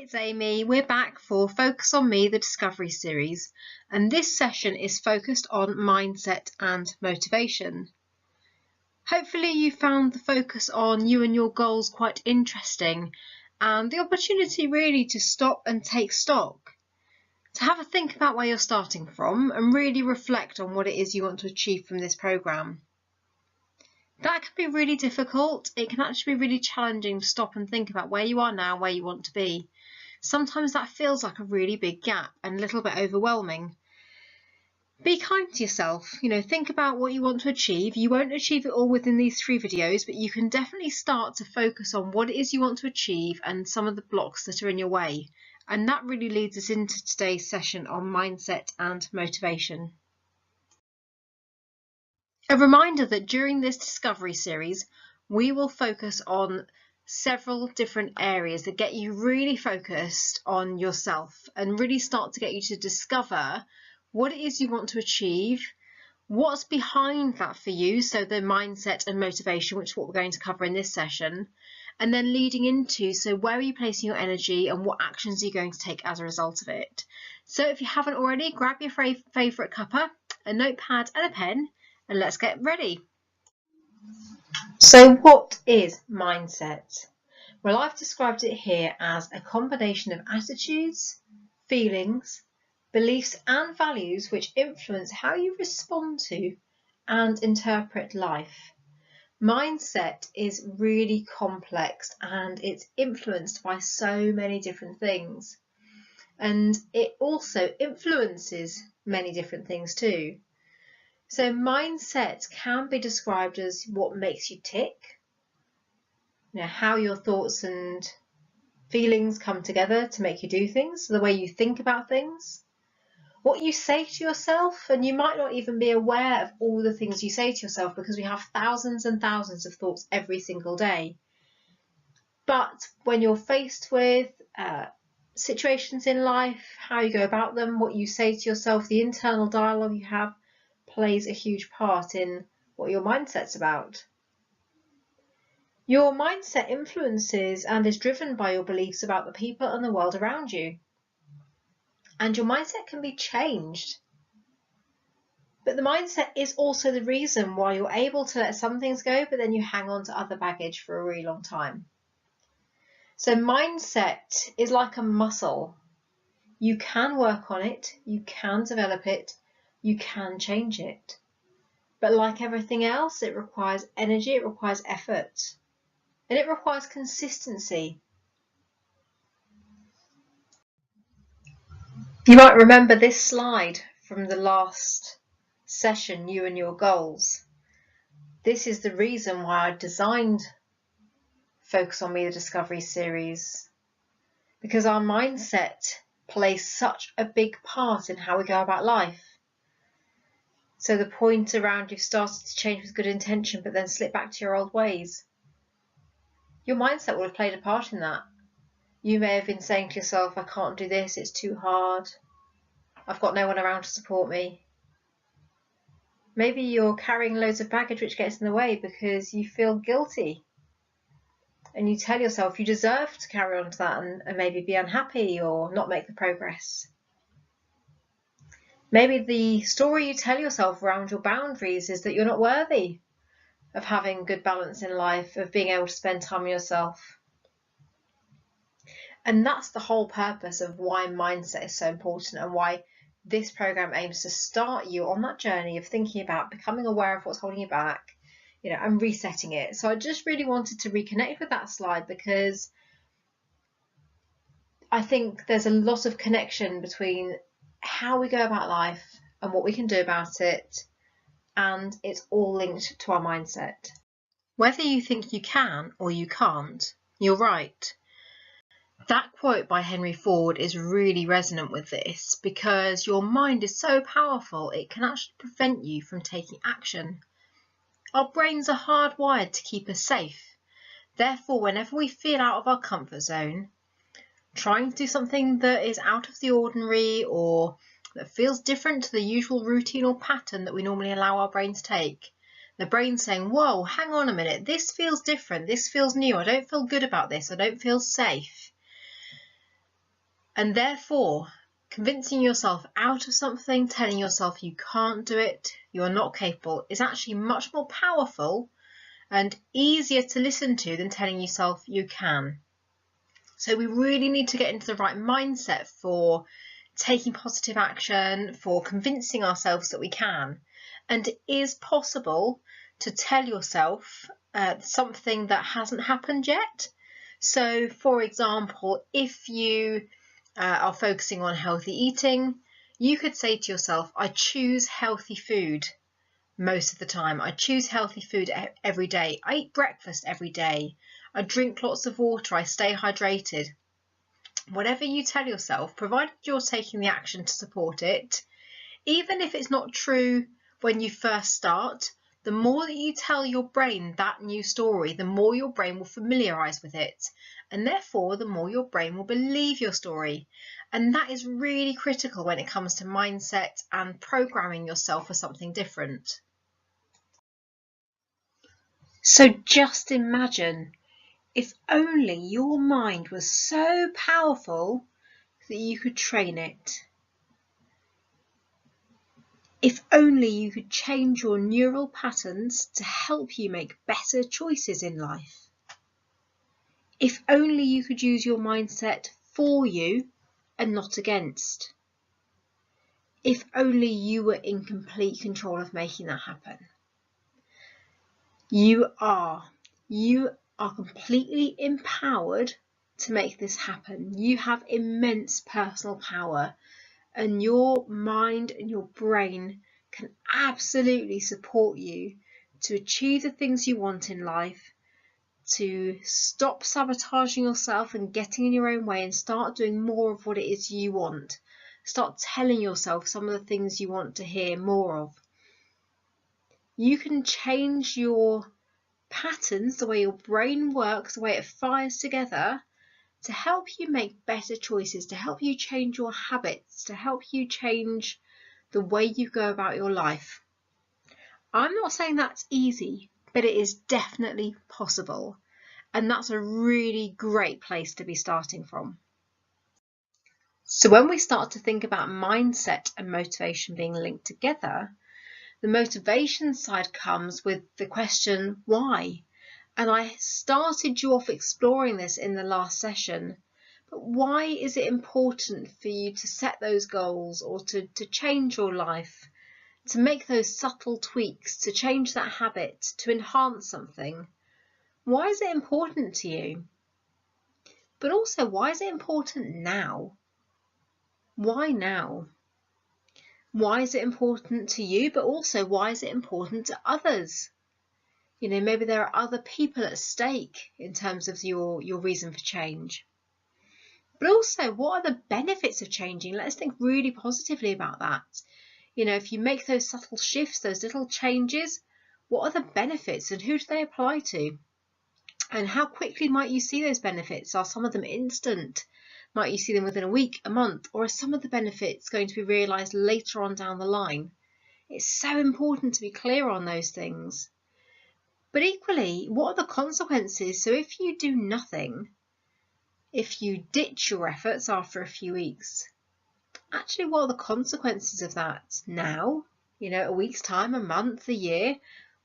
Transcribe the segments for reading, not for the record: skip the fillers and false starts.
it's Amy. We're back for Focus on Me, the Discovery series, and this session is focused on mindset and motivation. Hopefully you found the focus on you and your goals quite interesting, and the opportunity really to stop and take stock, to have a think about where you're starting from and really reflect on what it is you want to achieve from this programme. That can be really difficult. It can actually be really challenging to stop and think about where you are now, where you want to be. Sometimes that feels like a really big gap and a little bit overwhelming. Be kind to yourself, think about what you want to achieve. You won't achieve it all within these 3 videos, but you can definitely start to focus on what it is you want to achieve and some of the blocks that are in your way. And that really leads us into today's session on mindset and motivation. A reminder that during this Discovery series, we will focus on several different areas that get you really focused on yourself and really start to get you to discover what it is you want to achieve, what's behind that for you, so the mindset and motivation, which is what we're going to cover in this session, and then leading into, so where are you placing your energy and what actions are you going to take as a result of it. So if you haven't already, grab your favourite cuppa, a notepad and a pen, and let's get ready. So what is mindset? Well, I've described it here as a combination of attitudes, feelings, beliefs and values which influence how you respond to and interpret life. Mindset is really complex and it's influenced by so many different things. And it also influences many different things too. So mindset can be described as what makes you tick, how your thoughts and feelings come together to make you do things, the way you think about things, what you say to yourself, and you might not even be aware of all the things you say to yourself because we have thousands and thousands of thoughts every single day. But when you're faced with situations in life, how you go about them, what you say to yourself, the internal dialogue you have, plays a huge part in what your mindset's about. Your mindset influences and is driven by your beliefs about the people and the world around you. And your mindset can be changed. But the mindset is also the reason why you're able to let some things go, but then you hang on to other baggage for a really long time. So mindset is like a muscle. You can work on it, you can develop it, you can change it. But like everything else, it requires energy, it requires effort, and it requires consistency. You might remember this slide from the last session, You and Your Goals. This is the reason why I designed Focus on Me, the Discovery series, because our mindset plays such a big part in how we go about life. So the point around you've started to change with good intention but then slip back to your old ways. Your mindset would have played a part in that. You may have been saying to yourself, I can't do this, it's too hard, I've got no one around to support me. Maybe you're carrying loads of baggage which gets in the way because you feel guilty. And you tell yourself you deserve to carry on to that and maybe be unhappy or not make the progress. Maybe the story you tell yourself around your boundaries is that you're not worthy of having good balance in life, of being able to spend time with yourself. And that's the whole purpose of why mindset is so important and why this program aims to start you on that journey of thinking about becoming aware of what's holding you back, and resetting it. So I just really wanted to reconnect with that slide because I think there's a lot of connection between how we go about life and what we can do about it, and it's all linked to our mindset. Whether you think you can or you can't, you're right. That quote by Henry Ford is really resonant with this because your mind is so powerful it can actually prevent you from taking action. Our brains are hardwired to keep us safe. Therefore, whenever we feel out of our comfort zone, trying to do something that is out of the ordinary or that feels different to the usual routine or pattern that we normally allow our brain to take, the brain's saying, whoa, hang on a minute, this feels different, this feels new, I don't feel good about this, I don't feel safe. And therefore, convincing yourself out of something, telling yourself you can't do it, you're not capable, is actually much more powerful and easier to listen to than telling yourself you can. So we really need to get into the right mindset for taking positive action, for convincing ourselves that we can. And it is possible to tell yourself something that hasn't happened yet. So, for example, if you are focusing on healthy eating, you could say to yourself, I choose healthy food most of the time. I choose healthy food every day. I eat breakfast every day. I drink lots of water. I stay hydrated. Whatever you tell yourself, provided you're taking the action to support it, even if it's not true when you first start, the more that you tell your brain that new story, the more your brain will familiarise with it. And therefore, the more your brain will believe your story. And that is really critical when it comes to mindset and programming yourself for something different. So just imagine if only your mind was so powerful that you could train it. If only you could change your neural patterns to help you make better choices in life. If only you could use your mindset for you and not against. If only you were in complete control of making that happen. You are completely empowered to make this happen. You have immense personal power, and your mind and your brain can absolutely support you to achieve the things you want in life, to stop sabotaging yourself and getting in your own way and start doing more of what it is you want. Start telling yourself some of the things you want to hear more of. You can change your patterns, the way your brain works, the way it fires together, to help you make better choices, to help you change your habits, to help you change the way you go about your life. I'm not saying that's easy, but it is definitely possible. And that's a really great place to be starting from. So when we start to think about mindset and motivation being linked together, the motivation side comes with the question, why? And I started you off exploring this in the last session. But why is it important for you to set those goals or to change your life, to make those subtle tweaks, to change that habit, to enhance something? Why is it important to you? But also, why is it important now? Why now? Why is it important to you? But also, why is it important to others? You know, maybe there are other people at stake in terms of your reason for change. But also, what are the benefits of changing? Let's think really positively about that. You know, if you make those subtle shifts, those little changes, what are the benefits and who do they apply to? And how quickly might you see those benefits? Are some of them instant? Might you see them within a week, a month? Or are some of the benefits going to be realised later on down the line? It's so important to be clear on those things. But equally, what are the consequences? So if you do nothing, if you ditch your efforts after a few weeks, actually, what are the consequences of that now? You know, a week's time, a month, a year,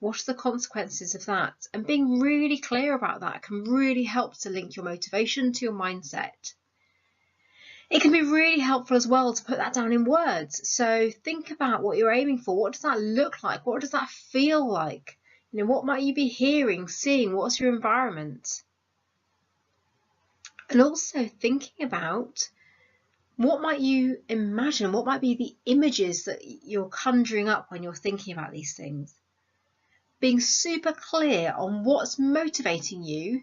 what are the consequences of that? And being really clear about that can really help to link your motivation to your mindset. It can be really helpful as well to put that down in words. So think about what you're aiming for. What does that look like? What does that feel like? You know, what might you be hearing, seeing? What's your environment? And also thinking about what might you imagine? What might be the images that you're conjuring up when you're thinking about these things? Being super clear on what's motivating you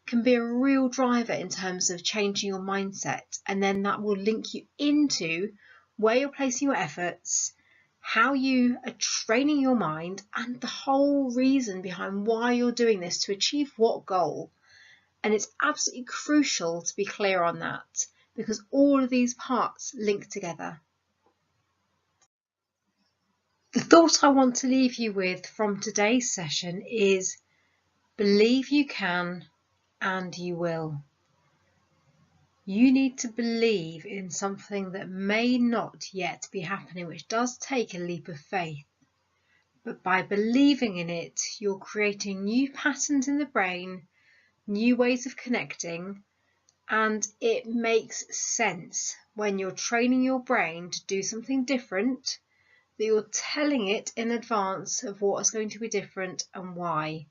can be a real driver in terms of changing your mindset, and then that will link you into where you're placing your efforts, how you are training your mind, and the whole reason behind why you're doing this to achieve what goal. And it's absolutely crucial to be clear on that, because all of these parts link together. The thought I want to leave you with from today's session is believe you can and you will. You need to believe in something that may not yet be happening, which does take a leap of faith. But by believing in it, you're creating new patterns in the brain, new ways of connecting, and it makes sense when you're training your brain to do something different, that you're telling it in advance of what is going to be different and why.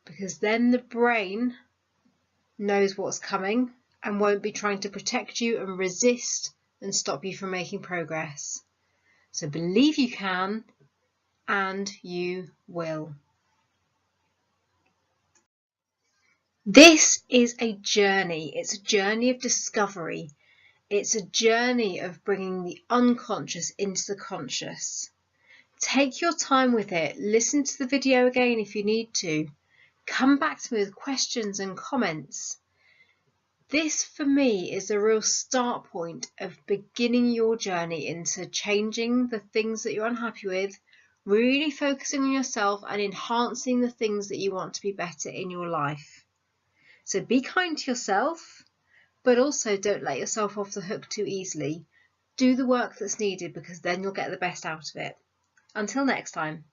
Because then the brain knows what's coming and won't be trying to protect you and resist and stop you from making progress. So believe you can, and you will. This is a journey. It's a journey of discovery. It's a journey of bringing the unconscious into the conscious. Take your time with it. Listen to the video again if you need to. Come back to me with questions and comments. This, for me, is a real start point of beginning your journey into changing the things that you're unhappy with, really focusing on yourself and enhancing the things that you want to be better in your life. So be kind to yourself, but also don't let yourself off the hook too easily. Do the work that's needed, because then you'll get the best out of it. Until next time.